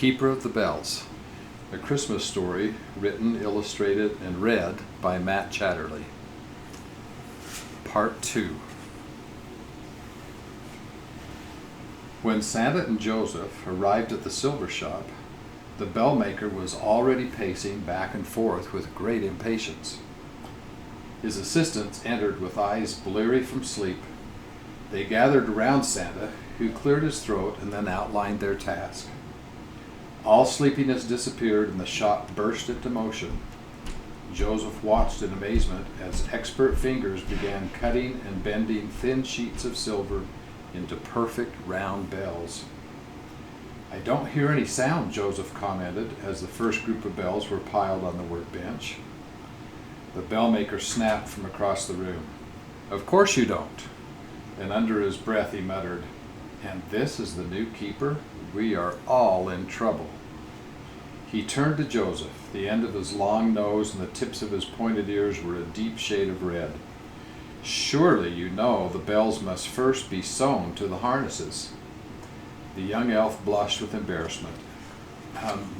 Keeper of the Bells, a Christmas story written, illustrated, and read by Matt Chatterley. Part 2. When Santa and Joseph arrived at the silver shop, the bell maker was already pacing back and forth with great impatience. His assistants entered with eyes bleary from sleep. They gathered around Santa, who cleared his throat and then outlined their task. All sleepiness disappeared and the shop burst into motion. Joseph watched in amazement as expert fingers began cutting and bending thin sheets of silver into perfect round bells. "I don't hear any sound," Joseph commented as the first group of bells were piled on the workbench. The bell maker snapped from across the room. "Of course you don't." And under his breath he muttered, "And this is the new keeper? We are all in trouble." He turned to Joseph. The end of his long nose and the tips of his pointed ears were a deep shade of red. "Surely you know the bells must first be sewn to the harnesses." The young elf blushed with embarrassment.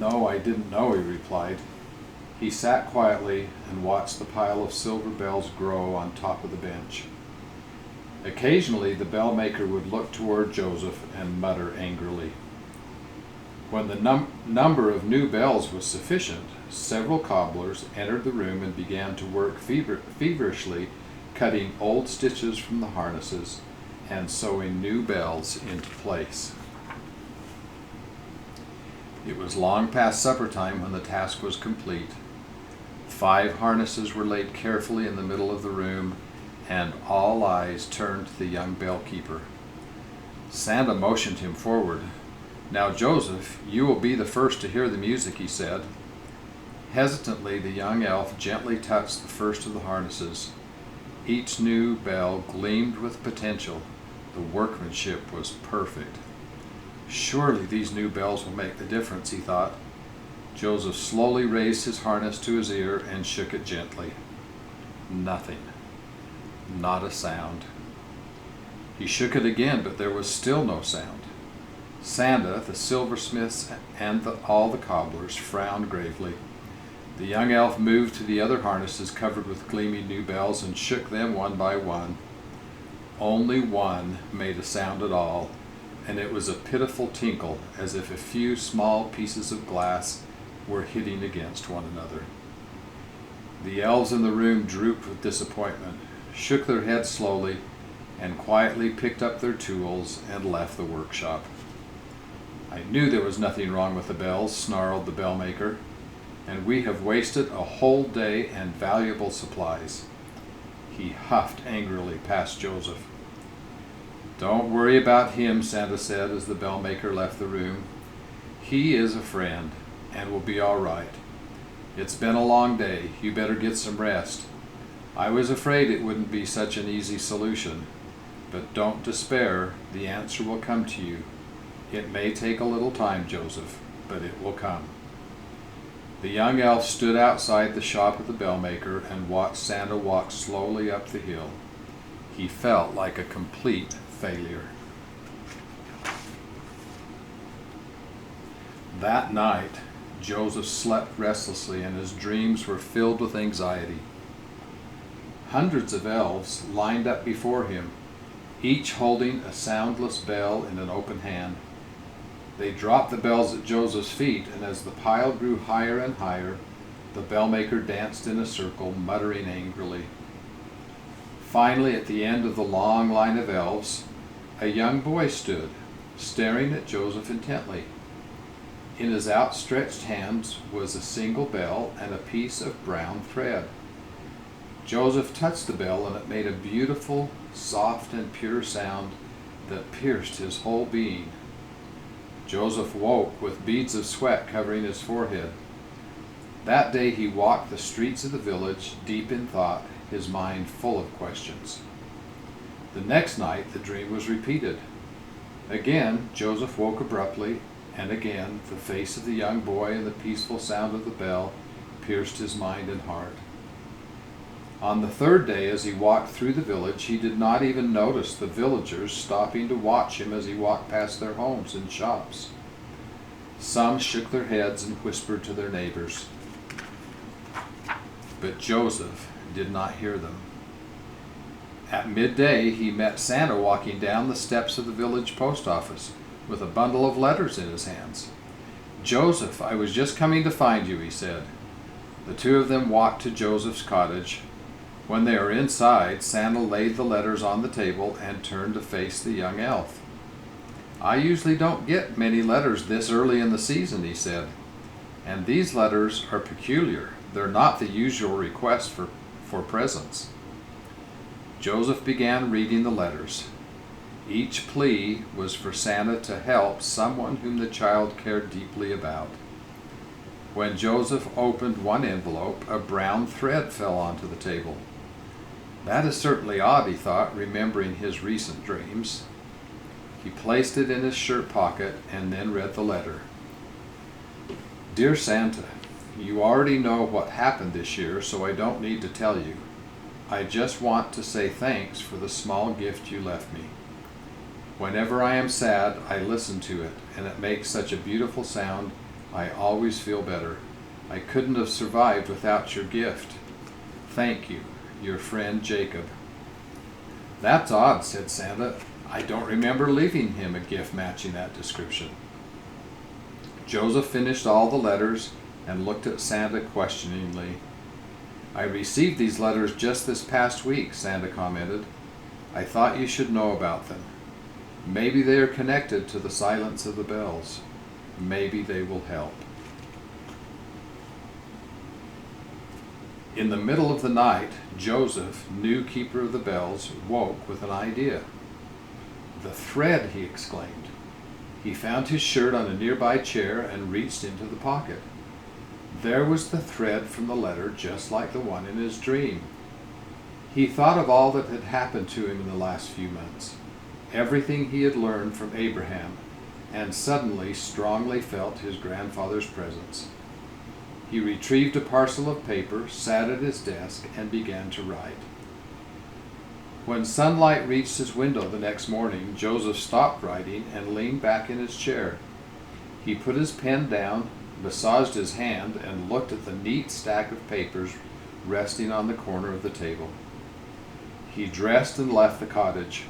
No, I didn't know," he replied. He sat quietly and watched the pile of silver bells grow on top of the bench. Occasionally the bell maker would look toward Joseph and mutter angrily. When the number of new bells was sufficient, several cobblers entered the room and began to work feverishly, cutting old stitches from the harnesses and sewing new bells into place. It was long past supper time when the task was complete. 5 harnesses were laid carefully in the middle of the room, and all eyes turned to the young bell keeper. Santa motioned him forward. "Now, Joseph, you will be the first to hear the music," he said. Hesitantly, the young elf gently touched the first of the harnesses. Each new bell gleamed with potential. The workmanship was perfect. "Surely these new bells will make the difference," he thought. Joseph slowly raised his harness to his ear and shook it gently. Nothing. Not a sound. He shook it again, but there was still no sound. Santa, the silversmiths, and all the cobblers frowned gravely. The young elf moved to the other harnesses covered with gleaming new bells and shook them one by one. Only one made a sound at all, and it was a pitiful tinkle, as if a few small pieces of glass were hitting against one another. The elves in the room drooped with disappointment, shook their heads slowly, and quietly picked up their tools and left the workshop. "I knew there was nothing wrong with the bells," snarled the bell maker, "and we have wasted a whole day and valuable supplies." He huffed angrily past Joseph. "Don't worry about him," Santa said as the bell maker left the room. "He is a friend and will be all right. It's been a long day. You better get some rest. I was afraid it wouldn't be such an easy solution, but don't despair. The answer will come to you. It may take a little time, Joseph, but it will come." The young elf stood outside the shop of the bell maker and watched Santa walk slowly up the hill. He felt like a complete failure. That night, Joseph slept restlessly and his dreams were filled with anxiety. Hundreds of elves lined up before him, each holding a soundless bell in an open hand. They dropped the bells at Joseph's feet, and as the pile grew higher and higher, the bell maker danced in a circle, muttering angrily. Finally, at the end of the long line of elves, a young boy stood, staring at Joseph intently. In his outstretched hands was a single bell and a piece of brown thread. Joseph touched the bell, and it made a beautiful, soft, and pure sound that pierced his whole being. Joseph woke with beads of sweat covering his forehead. That day he walked the streets of the village, deep in thought, his mind full of questions. The next night the dream was repeated. Again Joseph woke abruptly, and again the face of the young boy and the peaceful sound of the bell pierced his mind and heart. On the third day, as he walked through the village, he did not even notice the villagers stopping to watch him as he walked past their homes and shops. Some shook their heads and whispered to their neighbors. But Joseph did not hear them. At midday, he met Santa walking down the steps of the village post office with a bundle of letters in his hands. "Joseph, I was just coming to find you," he said. The two of them walked to Joseph's cottage. When they were inside, Santa laid the letters on the table and turned to face the young elf. "I usually don't get many letters this early in the season," he said. "And these letters are peculiar. They're not the usual request for presents." Joseph began reading the letters. Each plea was for Santa to help someone whom the child cared deeply about. When Joseph opened one envelope, a brown thread fell onto the table. "That is certainly odd," he thought, remembering his recent dreams. He placed it in his shirt pocket and then read the letter. "Dear Santa, you already know what happened this year, so I don't need to tell you. I just want to say thanks for the small gift you left me. Whenever I am sad, I listen to it, and it makes such a beautiful sound, I always feel better. I couldn't have survived without your gift. Thank you, your friend Jacob." "That's odd," said Santa. "I don't remember leaving him a gift matching that description." Joseph finished all the letters and looked at Santa questioningly. "I received these letters just this past week," Santa commented. "I thought you should know about them. Maybe they are connected to the silence of the bells. Maybe they will help." In the middle of the night, Joseph, new keeper of the bells, woke with an idea. "The thread!" he exclaimed. He found his shirt on a nearby chair and reached into the pocket. There was the thread from the letter, just like the one in his dream. He thought of all that had happened to him in the last few months, everything he had learned from Abraham, and suddenly strongly felt his grandfather's presence. He retrieved a parcel of paper, sat at his desk, and began to write. When sunlight reached his window the next morning, Joseph stopped writing and leaned back in his chair. He put his pen down, massaged his hand, and looked at the neat stack of papers resting on the corner of the table. He dressed and left the cottage,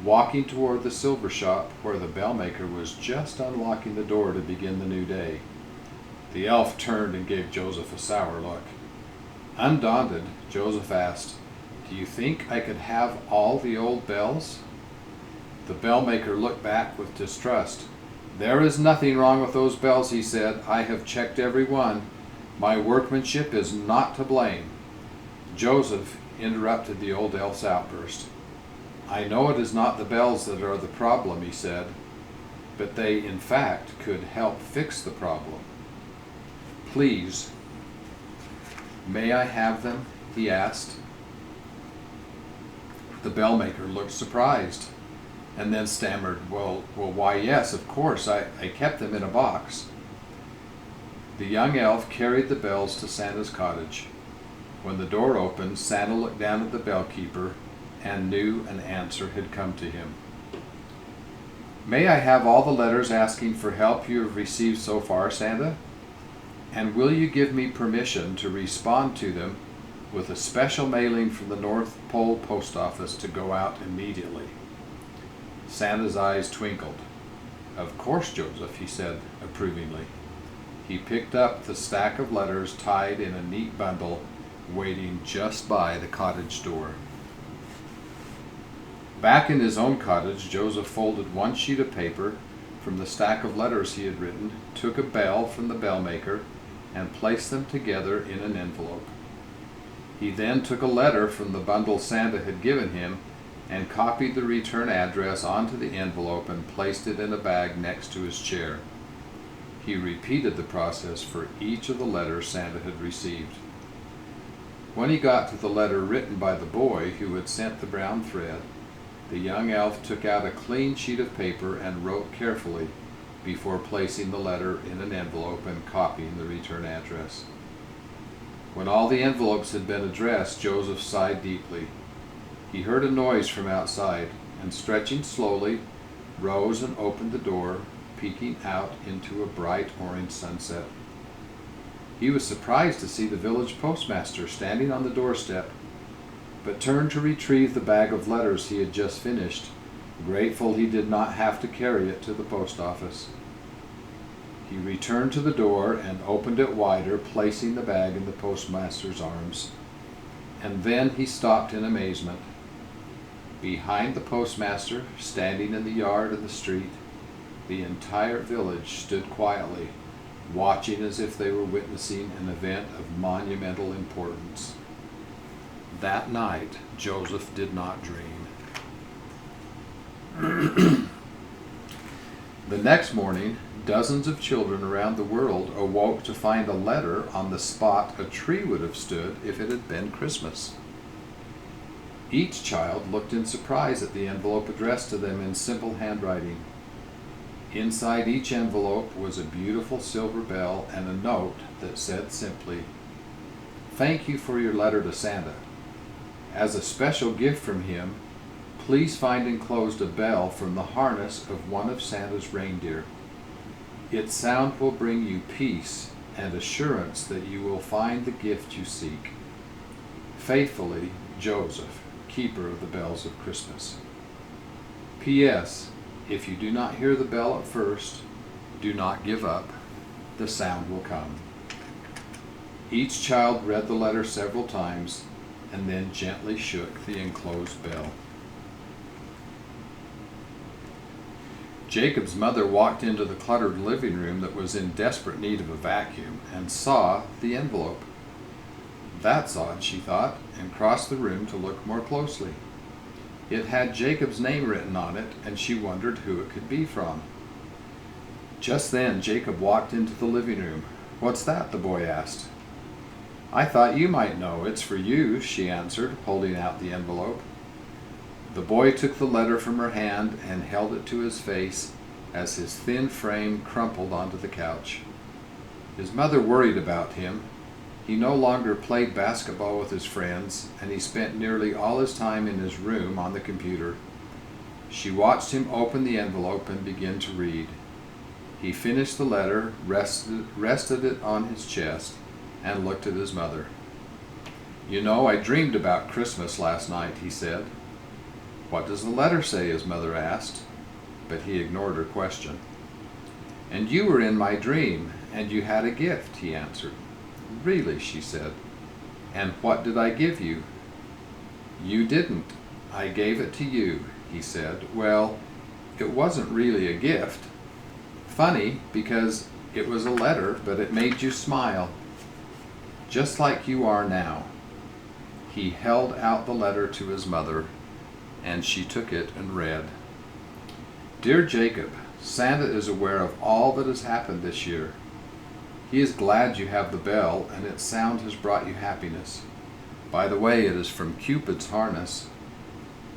walking toward the silver shop where the bellmaker was just unlocking the door to begin the new day. The elf turned and gave Joseph a sour look. Undaunted, Joseph asked, "Do you think I could have all the old bells?" The bellmaker looked back with distrust. "There is nothing wrong with those bells," he said. "I have checked every one. My workmanship is not to blame." Joseph interrupted the old elf's outburst. "I know it is not the bells that are the problem," he said, "but they, in fact, could help fix the problem. Please, may I have them?" he asked. The bellmaker looked surprised and then stammered, Well, why, yes, of course, I kept them in a box." The young elf carried the bells to Santa's cottage. When the door opened, Santa looked down at the bellkeeper and knew an answer had come to him. "May I have all the letters asking for help you have received so far, Santa? And will you give me permission to respond to them with a special mailing from the North Pole Post Office to go out immediately?" Santa's eyes twinkled. "Of course, Joseph," he said approvingly. He picked up the stack of letters tied in a neat bundle, waiting just by the cottage door. Back in his own cottage, Joseph folded one sheet of paper from the stack of letters he had written, took a bell from the bellmaker, and placed them together in an envelope. He then took a letter from the bundle Santa had given him and copied the return address onto the envelope and placed it in a bag next to his chair. He repeated the process for each of the letters Santa had received. When he got to the letter written by the boy who had sent the brown thread, the young elf took out a clean sheet of paper and wrote carefully before placing the letter in an envelope and copying the return address. When all the envelopes had been addressed, Joseph sighed deeply. He heard a noise from outside, and stretching slowly, rose and opened the door, peeking out into a bright orange sunset. He was surprised to see the village postmaster standing on the doorstep, but turned to retrieve the bag of letters he had just finished, grateful he did not have to carry it to the post office. He returned to the door and opened it wider, placing the bag in the postmaster's arms. And then he stopped in amazement. Behind the postmaster, standing in the yard of the street, the entire village stood quietly, watching as if they were witnessing an event of monumental importance. That night, Joseph did not dream. The next morning, dozens of children around the world awoke to find a letter on the spot a tree would have stood if it had been Christmas. Each child looked in surprise at the envelope addressed to them in simple handwriting. Inside each envelope was a beautiful silver bell and a note that said simply, "Thank you for your letter to Santa. As a special gift from him, please find enclosed a bell from the harness of one of Santa's reindeer. Its sound will bring you peace and assurance that you will find the gift you seek. Faithfully, Joseph, keeper of the bells of Christmas. P.S. If you do not hear the bell at first, do not give up. The sound will come." Each child read the letter several times and then gently shook the enclosed bell. Jacob's mother walked into the cluttered living room that was in desperate need of a vacuum and saw the envelope. "That's odd," she thought, and crossed the room to look more closely. It had Jacob's name written on it, and she wondered who it could be from. Just then, Jacob walked into the living room. "What's that?" the boy asked. "I thought you might know. It's for you," she answered, holding out the envelope. The boy took the letter from her hand and held it to his face as his thin frame crumpled onto the couch. His mother worried about him. He no longer played basketball with his friends, and he spent nearly all his time in his room on the computer. She watched him open the envelope and begin to read. He finished the letter, rested it on his chest, and looked at his mother. "You know, I dreamed about Christmas last night," he said. "What does the letter say?" his mother asked, but he ignored her question. "And you were in my dream, and you had a gift," he answered. "Really?" she said. "And what did I give you?" "You didn't. I gave it to you," he said. "Well, it wasn't really a gift. Funny, because it was a letter, but it made you smile. Just like you are now." He held out the letter to his mother, and she took it and read, "Dear Jacob, Santa is aware of all that has happened this year. He is glad you have the bell, and its sound has brought you happiness. By the way, it is from Cupid's harness.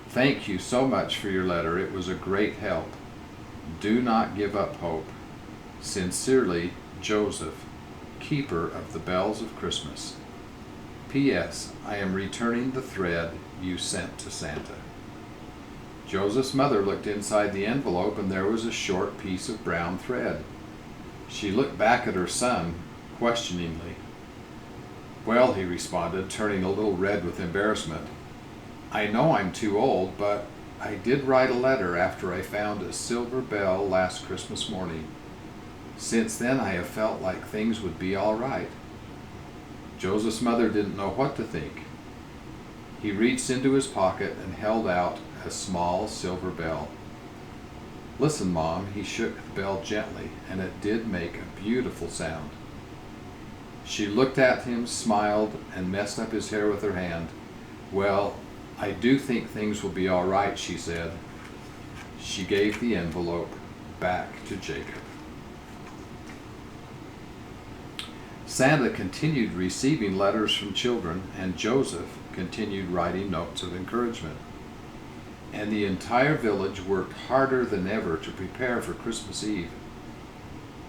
Thank you so much for your letter. It was a great help. Do not give up hope. Sincerely, Joseph, keeper of the bells of Christmas. P.S. I am returning the thread you sent to Santa." Joseph's mother looked inside the envelope, and there was a short piece of brown thread. She looked back at her son questioningly. "Well," he responded, turning a little red with embarrassment, "I know I'm too old, but I did write a letter after I found a silver bell last Christmas morning. Since then I have felt like things would be all right." Joseph's mother didn't know what to think. He reached into his pocket and held out a small silver bell. "Listen, Mom," he shook the bell gently, and it did make a beautiful sound. She looked at him, smiled, and messed up his hair with her hand. "Well, I do think things will be all right," she said. She gave the envelope back to Jacob. Santa continued receiving letters from children, and Joseph continued writing notes of encouragement. And the entire village worked harder than ever to prepare for Christmas Eve.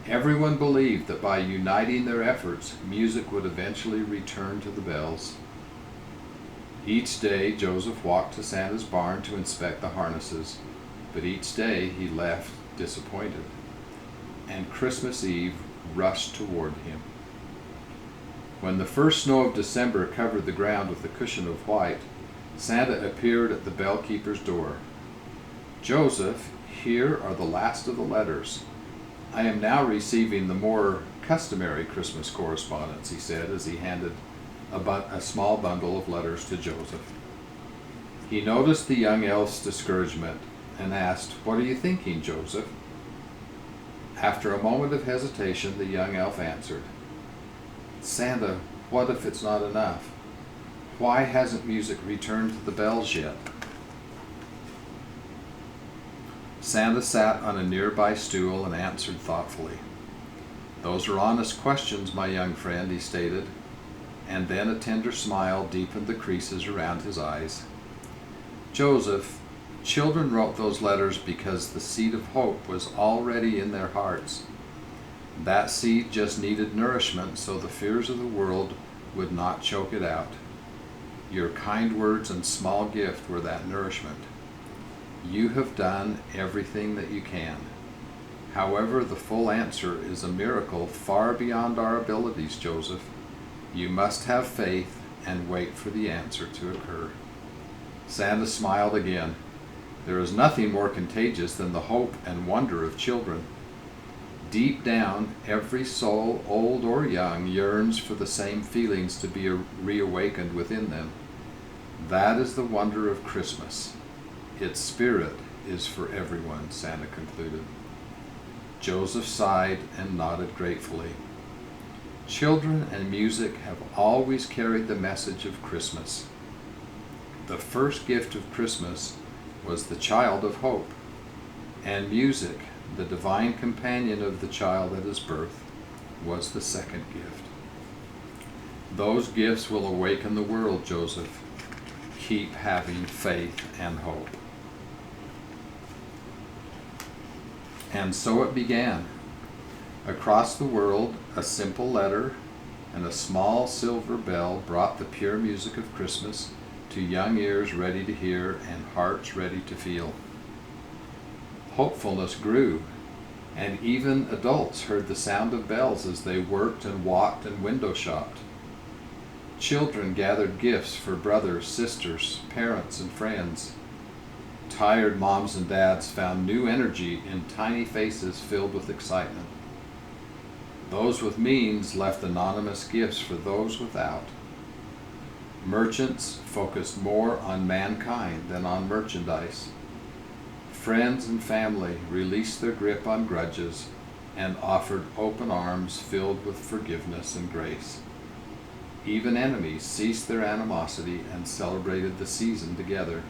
Everyone believed that by uniting their efforts, music would eventually return to the bells. Each day, Joseph walked to Santa's barn to inspect the harnesses, but each day he left disappointed. and Christmas Eve rushed toward him. When the first snow of December covered the ground with a cushion of white, Santa appeared at the bell-keeper's door. "Joseph, here are the last of the letters. I am now receiving the more customary Christmas correspondence," he said as he handed a small bundle of letters to Joseph. He noticed the young elf's discouragement and asked, "What are you thinking, Joseph?" After a moment of hesitation, the young elf answered, "Santa, what if it's not enough? Why hasn't music returned to the bells yet?" Santa sat on a nearby stool and answered thoughtfully. "Those are honest questions, my young friend," he stated, and then a tender smile deepened the creases around his eyes. "Joseph, children wrote those letters because the seed of hope was already in their hearts. That seed just needed nourishment so the fears of the world would not choke it out. Your kind words and small gift were that nourishment. You have done everything that you can. However, the full answer is a miracle far beyond our abilities, Joseph. You must have faith and wait for the answer to occur." Santa smiled again. There is nothing more contagious than the hope and wonder of children. Deep down, every soul, old or young, yearns for the same feelings to be reawakened within them. That is the wonder of Christmas. Its spirit is for everyone, Santa concluded. Joseph sighed and nodded gratefully. Children and music have always carried the message of Christmas. The first gift of Christmas was the child of hope, and music, the divine companion of the child at his birth, was the second gift. Those gifts will awaken the world, Joseph. Keep having faith and hope. And so it began. Across the world, a simple letter and a small silver bell brought the pure music of Christmas to young ears ready to hear and hearts ready to feel. Hopefulness grew, and even adults heard the sound of bells as they worked and walked and window shopped. Children gathered gifts for brothers, sisters, parents, and friends. Tired moms and dads found new energy in tiny faces filled with excitement. Those with means left anonymous gifts for those without. Merchants focused more on mankind than on merchandise. Friends and family released their grip on grudges and offered open arms filled with forgiveness and grace. Even enemies ceased their animosity and celebrated the season together.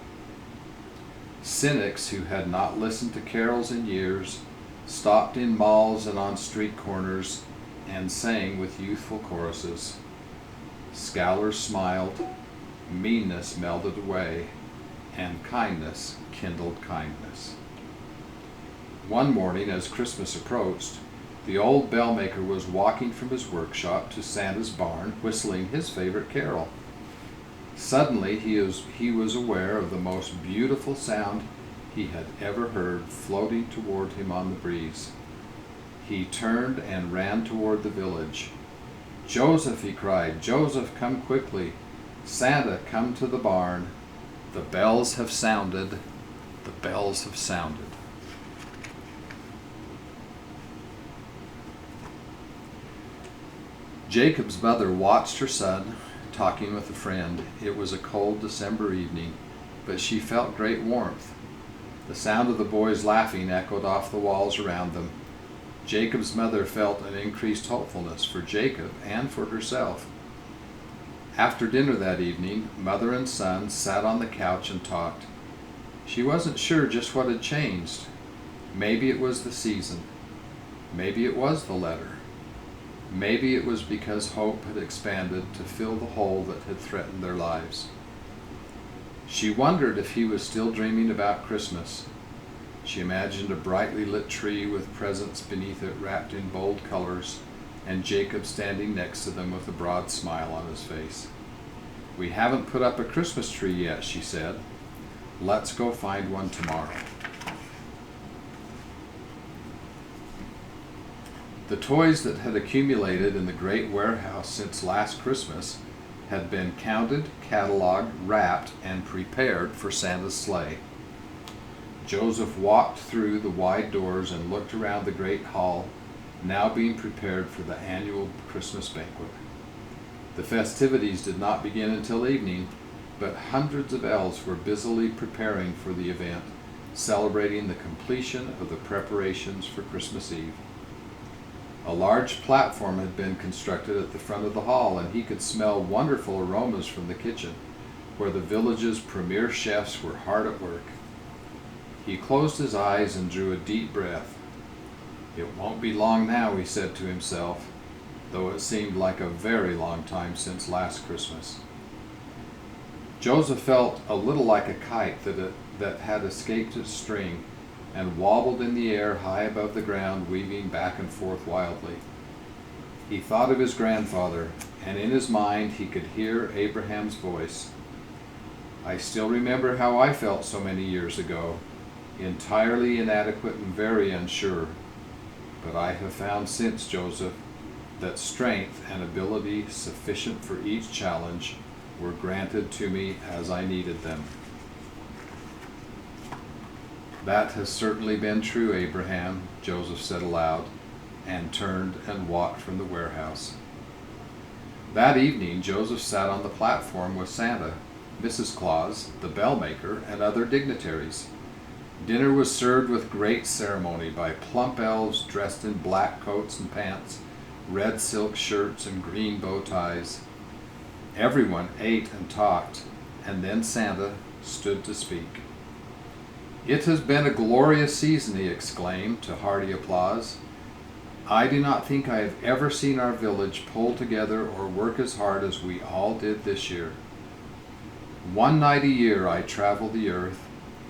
Cynics who had not listened to carols in years stopped in malls and on street corners and sang with youthful choruses. Scowlers smiled, meanness melted away, and kindness kindled kindness. One morning, as Christmas approached, the old bellmaker was walking from his workshop to Santa's barn, whistling his favorite carol. Suddenly, he was aware of the most beautiful sound he had ever heard floating toward him on the breeze. He turned and ran toward the village. "Joseph," he cried, "Joseph, come quickly. Santa, come to the barn. The bells have sounded. The bells have sounded." Jacob's mother watched her son talking with a friend. It was a cold December evening, but she felt great warmth. The sound of the boys laughing echoed off the walls around them. Jacob's mother felt an increased hopefulness for Jacob and for herself. After dinner that evening, mother and son sat on the couch and talked. She wasn't sure just what had changed. Maybe it was the season. Maybe it was the letter. Maybe it was because hope had expanded to fill the hole that had threatened their lives. She wondered if he was still dreaming about Christmas. She imagined a brightly lit tree with presents beneath it wrapped in bold colors, and Jacob standing next to them with a broad smile on his face. "We haven't put up a Christmas tree yet," she said. "Let's go find one tomorrow." The toys that had accumulated in the great warehouse since last Christmas had been counted, cataloged, wrapped, and prepared for Santa's sleigh. Joseph walked through the wide doors and looked around the great hall, now being prepared for the annual Christmas banquet. The festivities did not begin until evening, but hundreds of elves were busily preparing for the event, celebrating the completion of the preparations for Christmas Eve. A large platform had been constructed at the front of the hall, and he could smell wonderful aromas from the kitchen, where the village's premier chefs were hard at work. He closed his eyes and drew a deep breath. It won't be long now, he said to himself, though it seemed like a very long time since last Christmas. Joseph felt a little like a kite that had escaped its string and wobbled in the air high above the ground, weaving back and forth wildly. He thought of his grandfather, and in his mind he could hear Abraham's voice. I still remember how I felt so many years ago, entirely inadequate and very unsure. But I have found since, Joseph, that strength and ability sufficient for each challenge were granted to me as I needed them. That has certainly been true, Abraham, Joseph said aloud, and turned and walked from the warehouse. That evening, Joseph sat on the platform with Santa, Mrs. Claus, the bell maker, and other dignitaries. Dinner was served with great ceremony by plump elves dressed in black coats and pants, red silk shirts, and green bow ties. Everyone ate and talked, and then Santa stood to speak. It has been a glorious season, he exclaimed to hearty applause. I do not think I have ever seen our village pull together or work as hard as we all did this year. One night a year I travel the earth,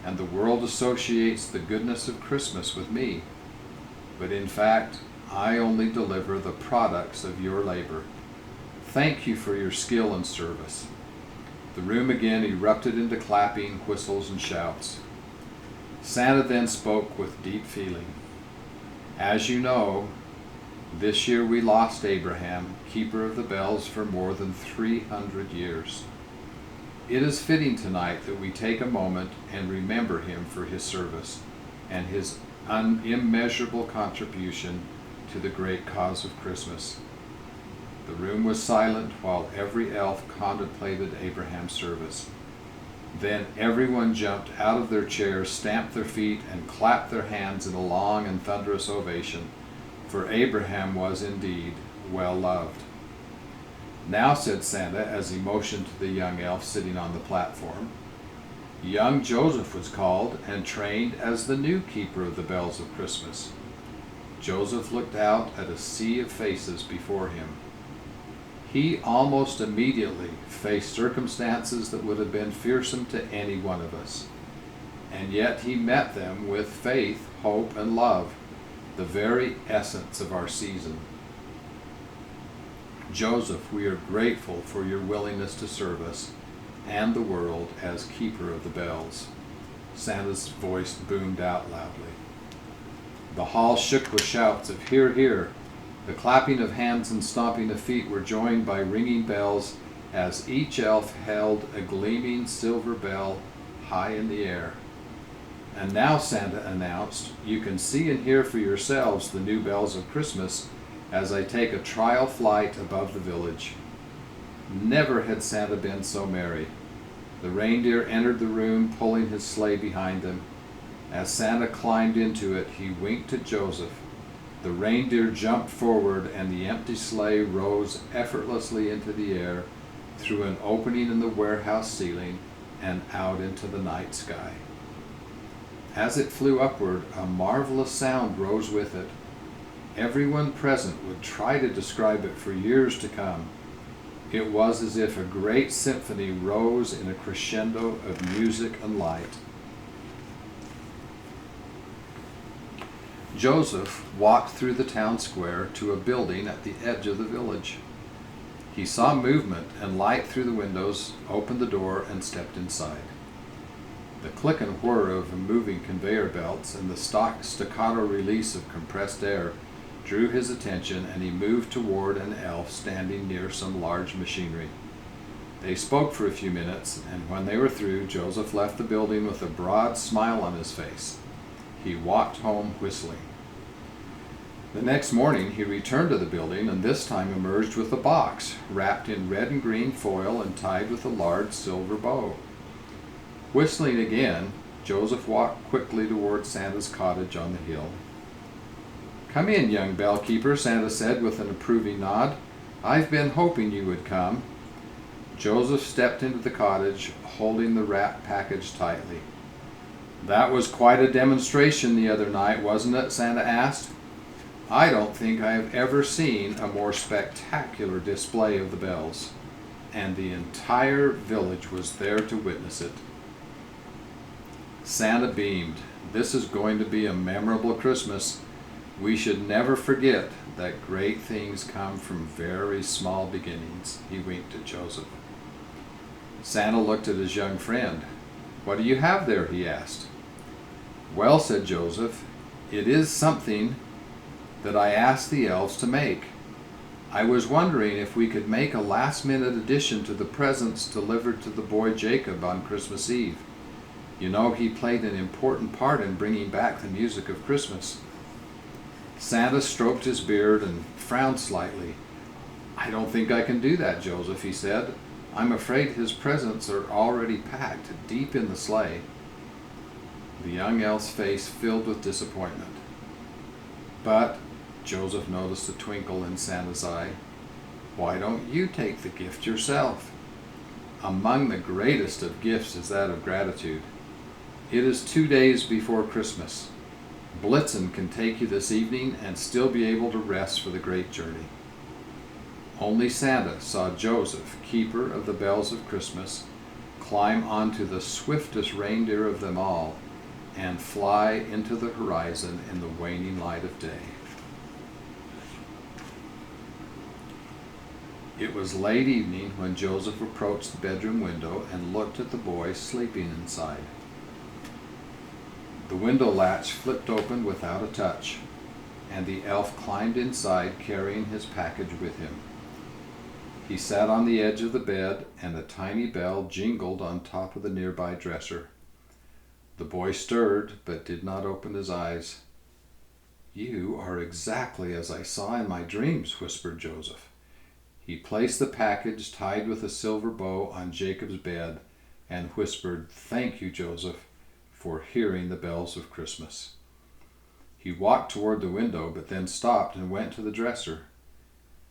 and the world associates the goodness of Christmas with me. But in fact, I only deliver the products of your labor. Thank you for your skill and service. The room again erupted into clapping, whistles, and shouts. Santa then spoke with deep feeling. As you know, this year we lost Abraham, keeper of the bells, for more than 300 years. It is fitting tonight that we take a moment and remember him for his service and his immeasurable contribution to the great cause of Christmas. The room was silent while every elf contemplated Abraham's service. Then everyone jumped out of their chairs, stamped their feet, and clapped their hands in a long and thunderous ovation, for Abraham was indeed well loved. Now, said Santa, as he motioned to the young elf sitting on the platform, young Joseph was called and trained as the new keeper of the bells of Christmas. Joseph looked out at a sea of faces before him. He almost immediately faced circumstances that would have been fearsome to any one of us. And yet he met them with faith, hope, and love, the very essence of our season. Joseph, we are grateful for your willingness to serve us and the world as keeper of the bells. Santa's voice boomed out loudly. The hall shook with shouts of hear, hear. The clapping of hands and stomping of feet were joined by ringing bells as each elf held a gleaming silver bell high in the air. And now, Santa announced, you can see and hear for yourselves the new bells of Christmas as I take a trial flight above the village. Never had Santa been so merry. The reindeer entered the room, pulling his sleigh behind them. As Santa climbed into it, he winked at Joseph. The reindeer jumped forward, and the empty sleigh rose effortlessly into the air, through an opening in the warehouse ceiling, and out into the night sky. As it flew upward, a marvelous sound rose with it. Everyone present would try to describe it for years to come. It was as if a great symphony rose in a crescendo of music and light. Joseph walked through the town square to a building at the edge of the village. He saw movement and light through the windows, opened the door, and stepped inside. The click and whir of moving conveyor belts and the staccato release of compressed air drew his attention, and he moved toward an elf standing near some large machinery. They spoke for a few minutes, and when they were through, Joseph left the building with a broad smile on his face. He walked home whistling. The next morning he returned to the building, and this time emerged with a box wrapped in red and green foil and tied with a large silver bow. Whistling again, Joseph walked quickly toward Santa's cottage on the hill. "Come in, young bellkeeper," Santa said with an approving nod. "I've been hoping you would come." Joseph stepped into the cottage, holding the wrapped package tightly. "That was quite a demonstration the other night, wasn't it?" Santa asked. "I don't think I have ever seen a more spectacular display of the bells, and the entire village was there to witness it." Santa beamed. "This is going to be a memorable Christmas. We should never forget that great things come from very small beginnings." He winked at Joseph. Santa looked at his young friend. "What do you have there?" he asked. "Well," said Joseph, "it is something that I asked the elves to make. I was wondering if we could make a last-minute addition to the presents delivered to the boy Jacob on Christmas Eve. You know, he played an important part in bringing back the music of Christmas." Santa stroked his beard and frowned slightly. "I don't think I can do that, Joseph," he said. "I'm afraid his presents are already packed deep in the sleigh." The young elf's face filled with disappointment. "But," Joseph noticed a twinkle in Santa's eye, "why don't you take the gift yourself? Among the greatest of gifts is that of gratitude. It is 2 days before Christmas. Blitzen can take you this evening and still be able to rest for the great journey." Only Santa saw Joseph, keeper of the bells of Christmas, climb onto the swiftest reindeer of them all and fly into the horizon in the waning light of day. It was late evening when Joseph approached the bedroom window and looked at the boy sleeping inside. The window latch flipped open without a touch, and the elf climbed inside carrying his package with him. He sat on the edge of the bed, and a tiny bell jingled on top of the nearby dresser. The boy stirred, but did not open his eyes. "You are exactly as I saw in my dreams," whispered Joseph. He placed the package tied with a silver bow on Jacob's bed and whispered, "Thank you, Joseph, for hearing the bells of Christmas." He walked toward the window, but then stopped and went to the dresser.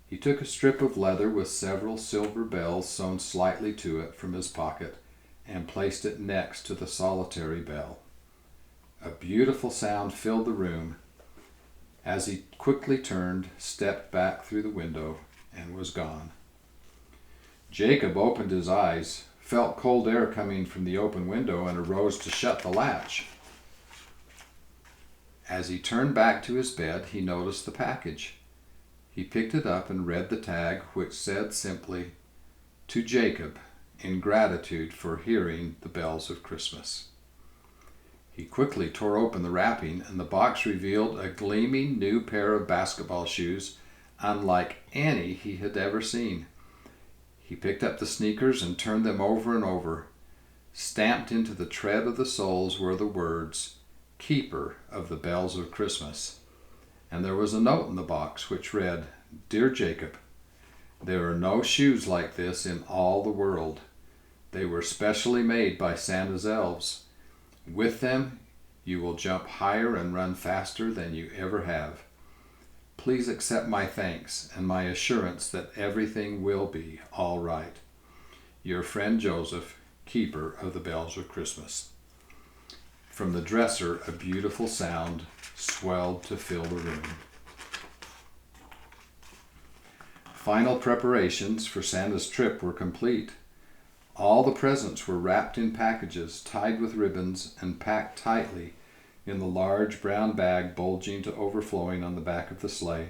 He took a strip of leather with several silver bells sewn slightly to it from his pocket and placed it next to the solitary bell. A beautiful sound filled the room as he quickly turned, stepped back through the window, and was gone. Jacob opened his eyes, felt cold air coming from the open window, and arose to shut the latch. As he turned back to his bed, he noticed the package. He picked it up and read the tag, which said simply, "To Jacob, in gratitude for hearing the bells of Christmas." He quickly tore open the wrapping, and the box revealed a gleaming new pair of basketball shoes, unlike any he had ever seen. He picked up the sneakers and turned them over and over. Stamped into the tread of the soles were the words, "Keeper of the Bells of Christmas." And there was a note in the box which read, "Dear Jacob, there are no shoes like this in all the world. They were specially made by Santa's elves. With them, you will jump higher and run faster than you ever have. Please accept my thanks and my assurance that everything will be all right. Your friend Joseph, keeper of the bells of Christmas." From the dresser, a beautiful sound swelled to fill the room. Final preparations for Santa's trip were complete. All the presents were wrapped in packages, tied with ribbons, and packed tightly in the large brown bag bulging to overflowing on the back of the sleigh.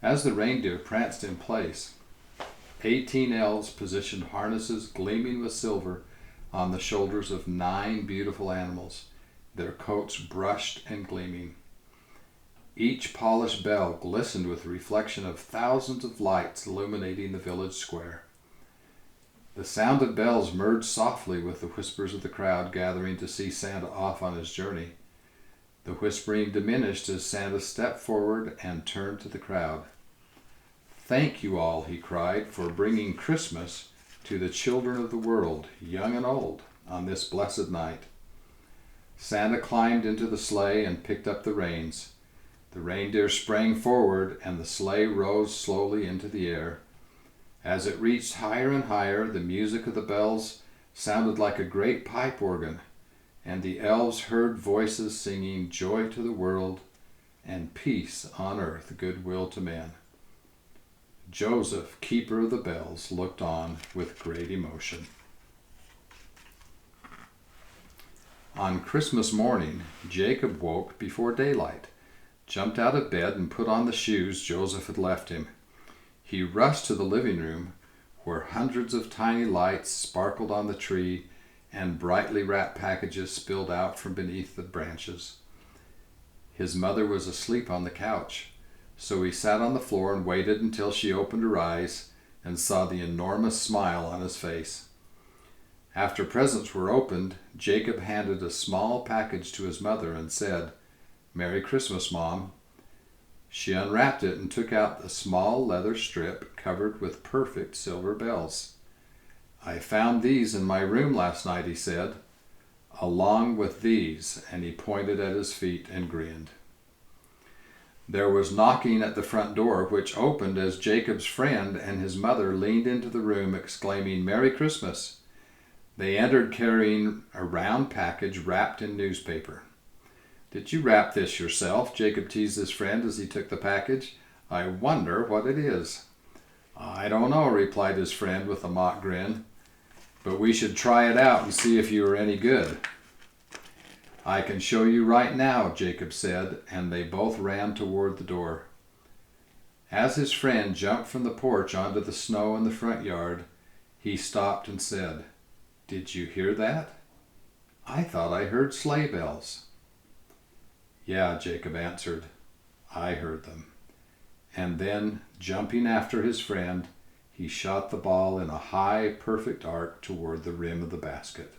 As the reindeer pranced in place, 18 elves positioned harnesses gleaming with silver on the shoulders of 9 beautiful animals, their coats brushed and gleaming. Each polished bell glistened with the reflection of thousands of lights illuminating the village square. The sound of bells merged softly with the whispers of the crowd gathering to see Santa off on his journey. The whispering diminished as Santa stepped forward and turned to the crowd. "Thank you all," he cried, "for bringing Christmas to the children of the world, young and old, on this blessed night." Santa climbed into the sleigh and picked up the reins. The reindeer sprang forward, and the sleigh rose slowly into the air. As it reached higher and higher, the music of the bells sounded like a great pipe organ, and the elves heard voices singing, "Joy to the world, and peace on earth, goodwill to men." Joseph, keeper of the bells, looked on with great emotion. On Christmas morning, Jacob woke before daylight, jumped out of bed, and put on the shoes Joseph had left him. He rushed to the living room, where hundreds of tiny lights sparkled on the tree and brightly wrapped packages spilled out from beneath the branches. His mother was asleep on the couch, so he sat on the floor and waited until she opened her eyes and saw the enormous smile on his face. After presents were opened, Jacob handed a small package to his mother and said, "Merry Christmas, Mom." She unwrapped it and took out a small leather strip covered with perfect silver bells. "I found these in my room last night," he said, "along with these," and he pointed at his feet and grinned. There was knocking at the front door, which opened as Jacob's friend and his mother leaned into the room, exclaiming, "Merry Christmas." They entered carrying a round package wrapped in newspaper. "Did you wrap this yourself?" Jacob teased his friend as he took the package. "I wonder what it is." "I don't know," replied his friend with a mock grin, "but we should try it out and see if you are any good." "I can show you right now," Jacob said, and they both ran toward the door. As his friend jumped from the porch onto the snow in the front yard, he stopped and said, "Did you hear that? I thought I heard sleigh bells." "Yeah," Jacob answered, "I heard them." And then, jumping after his friend, he shot the ball in a high, perfect arc toward the rim of the basket.